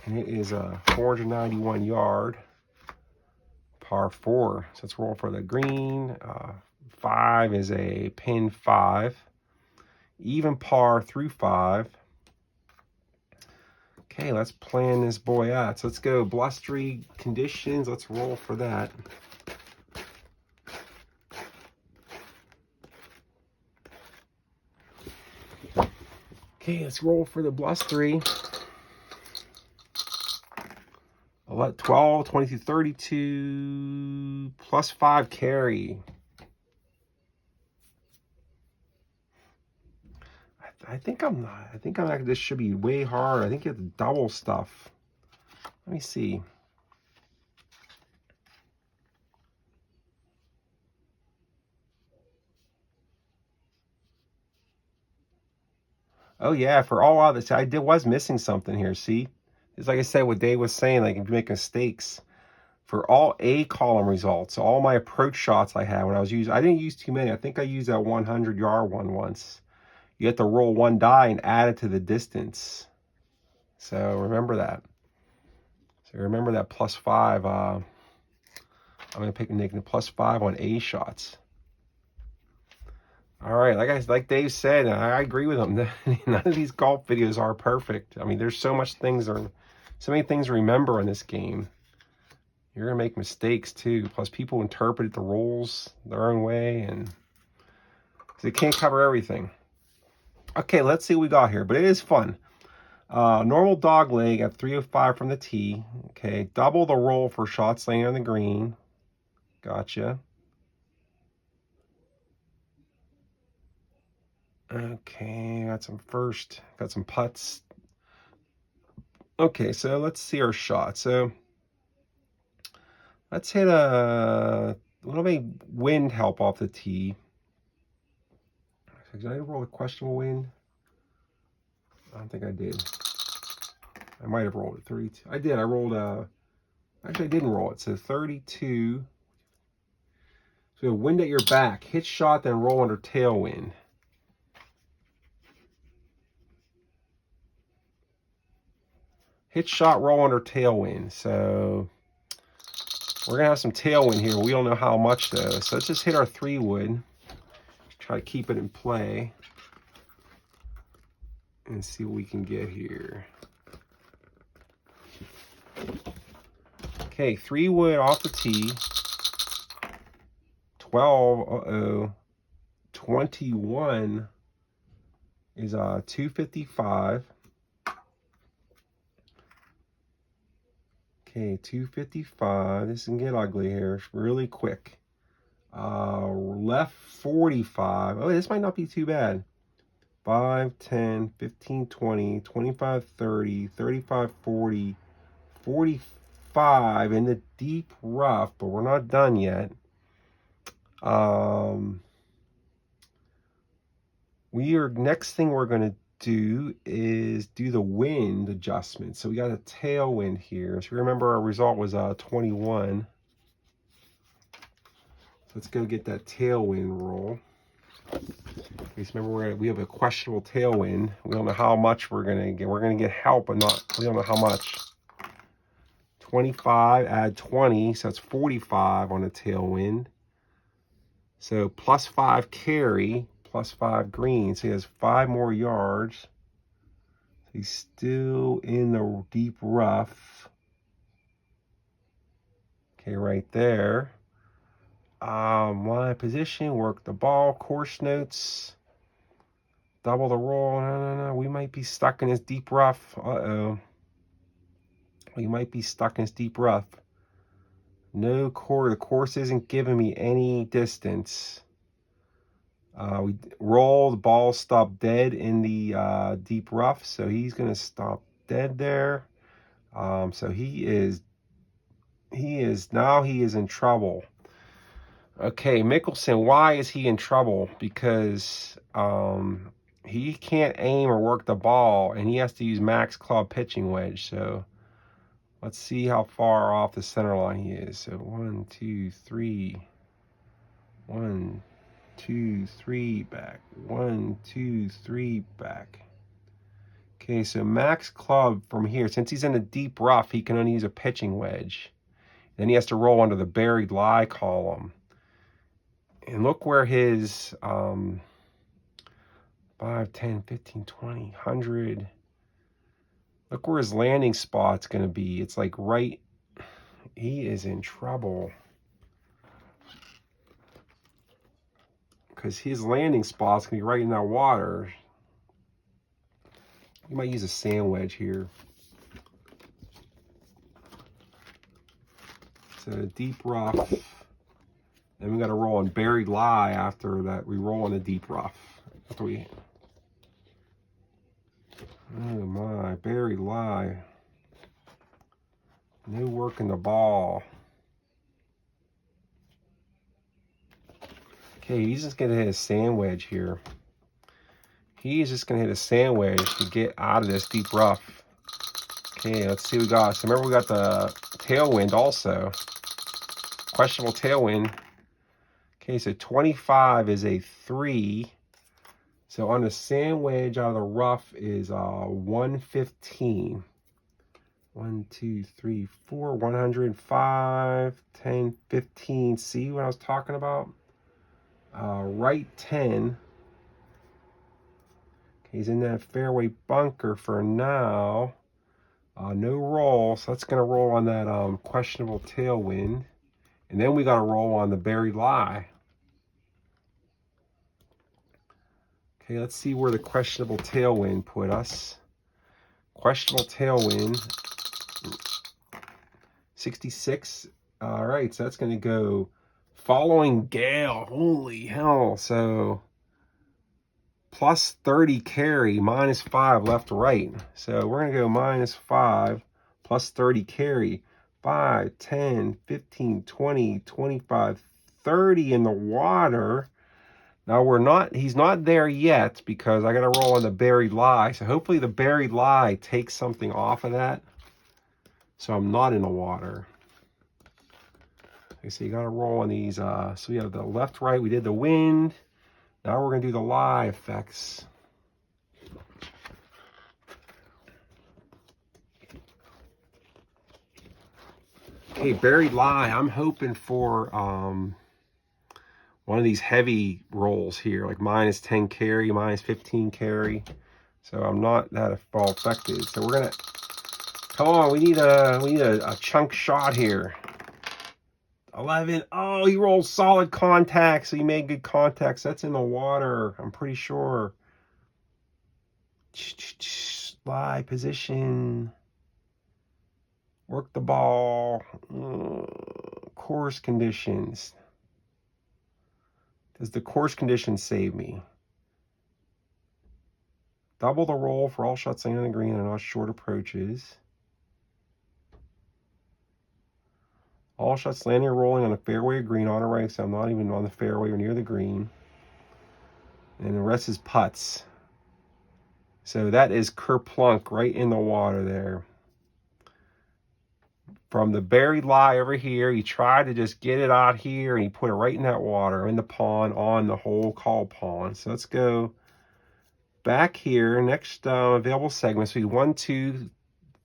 And it is a 491 yard par 4. So let's roll for the green. 5 is a pin 5. Even par through 5. Okay, let's plan this boy out. So let's go blustery conditions. Let's roll for that. Okay, let's roll for the blustery. 12, 22, 32, plus 5 carry. I think I'm not. I think this should be way hard. I think you have to double stuff. Let me see. Oh yeah, for all of this, was missing something here. See, it's like I said, what Dave was saying. Like if you make mistakes, for all A column results, all my approach shots I had when I was using, I didn't use too many. I think I used that 100-yard one once. You have to roll one die and add it to the distance. So remember that. So remember that plus 5. I'm gonna pick a plus 5 on A shots. All right, like Dave said, I agree with him. None of these golf videos are perfect. I mean, there's so many things to remember in this game. You're gonna make mistakes too. Plus, people interpret the rules their own way, and they can't cover everything. Okay, let's see what we got here, but it is fun. Normal dog leg at 305 from the tee. Okay, double the roll for shots laying on the green. Gotcha. Okay, got some putts. Okay, so let's see our shot. So let's hit a little bit wind help off the tee. Did I roll a questionable wind? I don't think I did. I might have rolled it 32. I did. I rolled actually I didn't roll it. So 32. So wind at your back. Hit shot, then roll under tailwind. Hit shot, roll under tailwind. So we're going to have some tailwind here. We don't know how much though. So let's just hit our 3-wood. Try to keep it in play. And see what we can get here. Okay, 3-wood off the tee. 12, 21 is 255. Okay, 255. This can get ugly here. It's really quick. Left 45. Oh, this might not be too bad. 5, 10, 15, 20, 25, 30, 35, 40, 45 in the deep rough, but we're not done yet. Next thing we're going to do is do the wind adjustment. So we got a tailwind here. So remember our result was 21. Let's go get that tailwind roll. Just remember we have a questionable tailwind. We don't know how much we're gonna get. We're gonna get help, but we don't know how much. 25, add 20, so that's 45 on a tailwind. So plus 5 carry, plus 5 green. So he has 5 more yards. He's still in the deep rough. Okay, right there. My position, work the ball, course notes, double the roll. No. We might be stuck in this deep rough. We might be stuck in this deep rough. No core. The course isn't giving me any distance. We roll, the ball stopped dead in the deep rough, so he's going to stop dead there. So he is in trouble. Okay, Mickelson, why is he in trouble? Because he can't aim or work the ball, and he has to use max club pitching wedge. So let's see how far off the center line he is. So 1, 2, 3. 1, 2, 3 back. 1, 2, 3 back. Okay, so max club from here, since he's in a deep rough, he can only use a pitching wedge. Then he has to roll under the buried lie column. And look where his 5, 10, 15, 20, 100. Look where his landing spot's going to be. It's like right, he is in trouble. Because his landing spot's going to be right in that water. You might use a sand wedge here. So deep rough. Then we got to roll on buried lie after that. We roll on the deep rough. After we. Oh my, buried lie. No work in the ball. Okay, he's just going to hit a sand wedge here. He's just going to hit a sand wedge to get out of this deep rough. Okay, let's see what we got. So remember we got the tailwind also. Questionable tailwind. Okay, so 25 is a 3. So on the sand wedge out of the rough is 115. 1, 2, 3, 4, 105, 10, 15. See what I was talking about? Right 10. Okay, he's in that fairway bunker for now. No roll, so that's going to roll on that questionable tailwind. And then we got to roll on the buried lie. Okay, let's see where the questionable tailwind put us. Questionable tailwind, 66. All right, so that's going to go following gale. Holy hell. So plus 30 carry, minus 5 left to right. So we're going to go minus 5 plus 30 carry. 5, 10, 15, 20, 25, 30 in the water. Now he's not there yet because I got to roll on the buried lie. So hopefully the buried lie takes something off of that. So I'm not in the water. Okay, so you got to roll on these. So we have the left, right. We did the wind. Now we're going to do the lie effects. Okay, buried lie. I'm hoping for one of these heavy rolls here, like minus 10 carry, minus 15 carry. So I'm not that ball affected. So we're gonna come on. We need a chunk shot here. 11. Oh, he rolled solid contact, so he made good contacts. That's in the water, I'm pretty sure. Lie position. Work the ball. Course conditions. Does the course conditions save me? Double the roll for all shots landing on the green and not short approaches. All shots landing or rolling on the fairway or green on or right, so I'm not even on the fairway or near the green. And the rest is putts. So that is kerplunk right in the water there. From the buried lie over here, he tried to just get it out here, and he put it right in that water, in the pond, on the whole call pond. So let's go back here. Next available segment. So 1, 2,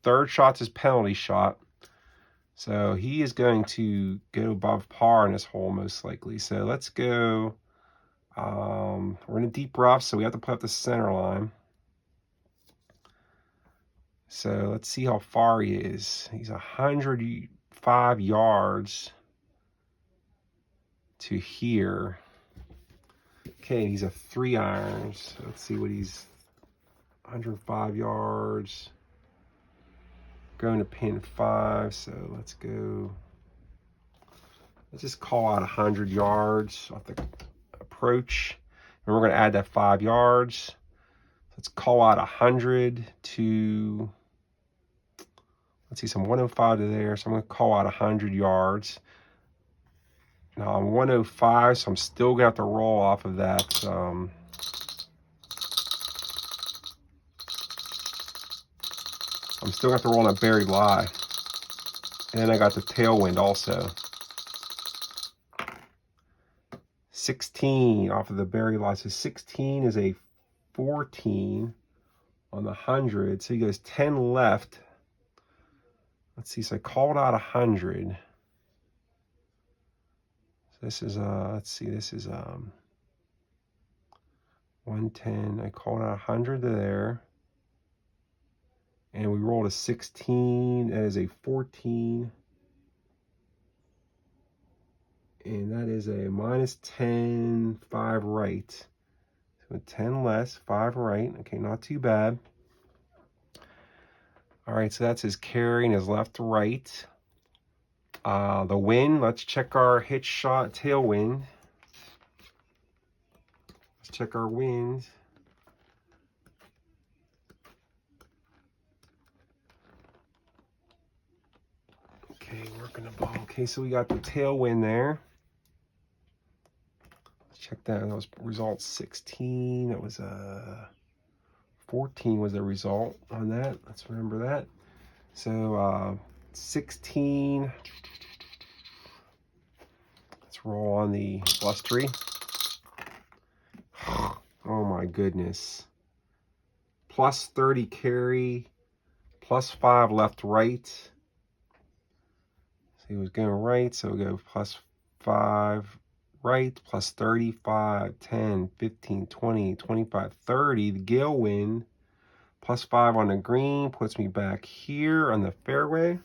third shot's his penalty shot. So he is going to go above par in this hole most likely. So let's go. We're in a deep rough, so we have to put up the center line. So let's see how far he is. He's 105 yards to here. Okay, he's a 3 iron. So let's see what he's 105 yards. Going to pin 5. So let's go. Let's just call out 100 yards off the approach. And we're going to add that 5 yards. Let's call out 100 to, let's see, some 105 to there. So I'm going to call out 100 yards. Now I'm 105, so I'm still gonna have to roll off of that. I'm still gonna have to roll on a buried lie. And I got the tailwind also. 16 off of the buried lie. So 16 is a 14 on the 100. So he goes 10 left. Let's see, so I called out 100. So this is, let's see, this is 110. I called out 100 to there. And we rolled a 16. That is a 14. And that is a minus 10, 5 right. So 10 less, 5 right. Okay, not too bad. All right, so that's his carry and his left to right. The wind, let's check our hitch shot tailwind. Let's check our wind. Okay, working the ball. Okay, so we got the tailwind there. Let's check that. That was result 16. That was 14 was the result on that. Let's remember that. So 16. Let's roll on the blustery. Oh my goodness. Plus 30 carry, plus 5 left right. So he was going right, so we'll go plus 5 right, plus 35, 10, 15, 20, 25, 30. The gale wind, plus 5 on the green, puts me back here on the fairway.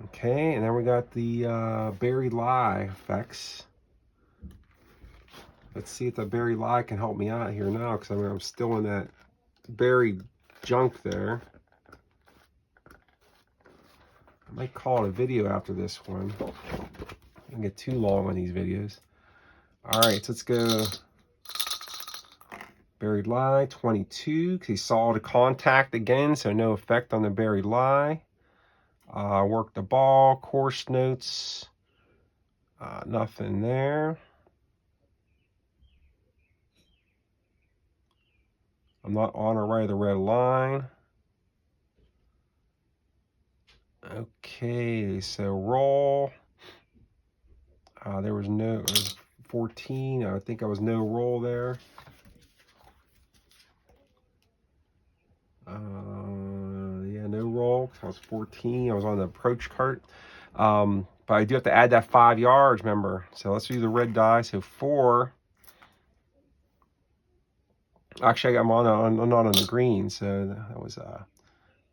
Okay, and then we got the buried lie effects. Let's see if the buried lie can help me out here now, because I'm still in that buried junk there. I might call it a video after this one. I can get too long on these videos. All right, so let's go buried lie 22, because he saw the contact again, so no effect on the buried lie. Work the ball, course notes, nothing there. I'm not on or right of the red line. Okay, so roll. There was 14. I think I was no roll there. Yeah, no roll. I was 14. I was on the approach cart. But I do have to add that 5 yards, remember. So let's do the red die. So 4. Actually, I'm not on the green, so that was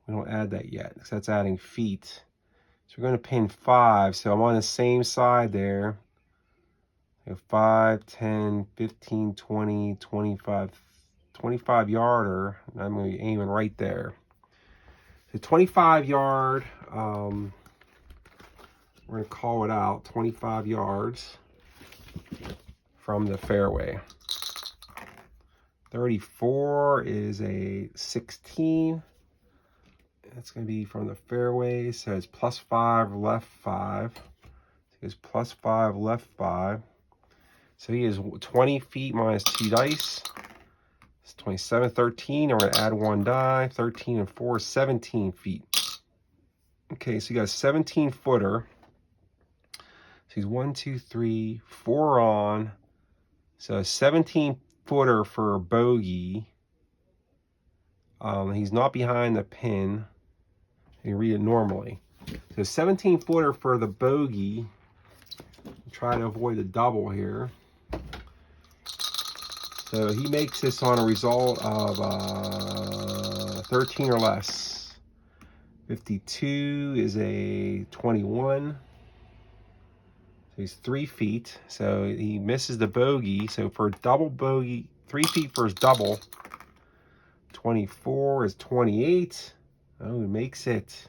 we don't add that yet because that's adding feet. So we're going to pin 5. So I'm on the same side there. 5, 10, 15, 20, 25 yarder. I'm going to be aiming right there. The 25 yard, we're going to call it out 25 yards from the fairway. 34 is a 16. That's going to be from the fairway. So it's plus 5, left 5. So it's plus 5, left 5. So he is 20 feet minus 2 dice. It's 27, 13. I'm going to add 1 die. 13 and 4, 17 feet. Okay, so you got a 17 footer. So he's 1, 2, 3, 4 on. So a 17 footer for a bogey. He's not behind the pin. You can read it normally. So 17 footer for the bogey. Try to avoid the double here. So he makes this on a result of 13 or less. 52 is a 21. So he's 3 feet. So he misses the bogey. So for a double bogey, 3 feet for his double. 24 is 28. Oh, he makes it.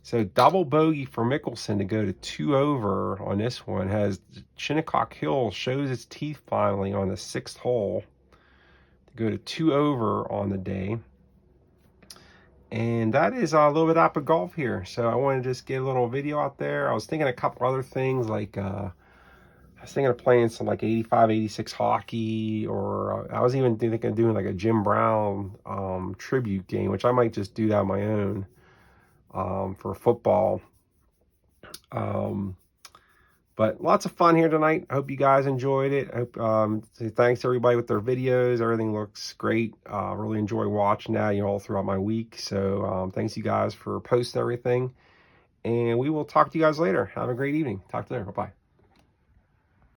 So double bogey for Mickelson to go to 2 over on this one. Has Shinnecock Hill shows its teeth finally on the 6th hole to go to 2 over on the day. And that is a little bit APBA Golf here. So I wanted to just get a little video out there. I was thinking a couple other things, like I was thinking of playing some like 85, 86 hockey, or I was even thinking of doing like a Jim Brown tribute game, which I might just do that on my own for football. But lots of fun here tonight. I hope you guys enjoyed it. I hope, say thanks to everybody with their videos. Everything looks great. Really enjoy watching that, all throughout my week. So thanks you guys for posting everything. And we will talk to you guys later. Have a great evening. Talk to you later. Bye-bye.